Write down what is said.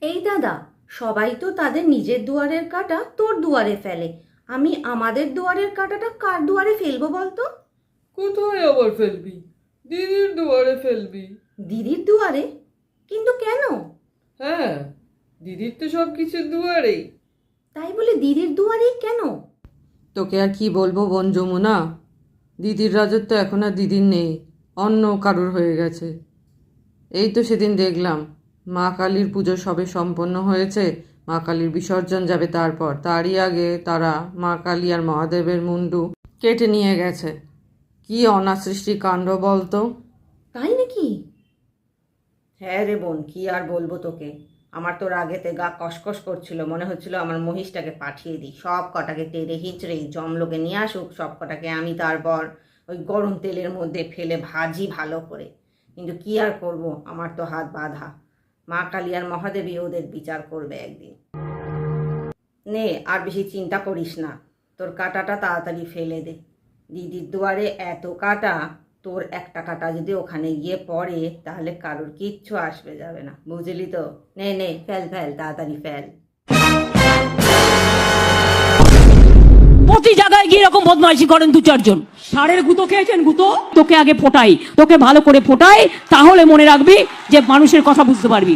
এই দাদা, সবাই তো তাদের নিজের দুয়ারের কাঁটা তোর দুয়ারে ফেলে, আমি আমাদের দুয়ারের কাঁটাটা কার দুয়ারে ফেলবো বলতো? কোথায় আবার ফেলবি? দিদির দুয়ারে ফেলবি। দিদির দুয়ারে? কিন্তু কেন? হ্যাঁ, দিদির তো সব কিছুর দুয়ারেই। তাই বলে দিদির দুয়ারেই কেন? তোকে আর কি বলবো বোন যমুনা, দিদির রাজত্ব এখন আর দিদির নেই, অন্য কারুর হয়ে গেছে। এই তো সেদিন দেখলাম মা কালীর পুজো সবে সম্পন্ন হয়েছে, মা কালীর বিসর্জন যাবে, তারপর তারই আগে তারা মা কালী আর মহাদেবের মুন্ডু কেটে নিয়ে গেছে। কি অনাসৃষ্টি কাণ্ড বলতো। তাই নাকি? হ্যাঁ রে বোন, কি আর বলবো তোকে, আমার তো রাগেতে গা কসকস করছিল, মনে হচ্ছিল আমার মহিষটাকে পাঠিয়ে দিই, সব কটাকে তেড়ে হিঁচড়ে জমলোকে নিয়ে আসুক, সব কটাকে আমি তারপর ওই গরম তেলের মধ্যে ফেলে ভাজি ভালো করে। কিন্তু কি আর করব, আমার তো হাত বাঁধা, মা কালী আর মহাদেবী ওদের বিচার করবে একদিন। নে, আর বেশি চিন্তা করিস না, তোর কাঁটাটা তাড়াতাড়ি ফেলে দে। দিদির দুয়ারে এত কাঁটা, তোর একটা কাঁটা যদি ওখানে গিয়ে পড়ে তাহলে কারোর কিচ্ছু আসবে যাবে না, বুঝলি তো? নে নে, ফেল ফেল, তাড়াতাড়ি ফেল। প্রতি জায়গায় গিয়ে এরকম বদমাইশি করেন দু চারজন। ষাঁড়ের গুঁতো খেয়েছেন? গুঁতো তোকে আগে ফোটাই, তোকে ভালো করে ফোটাই, তাহলে মনে রাখবি যে মানুষের কথা বুঝতে পারবি।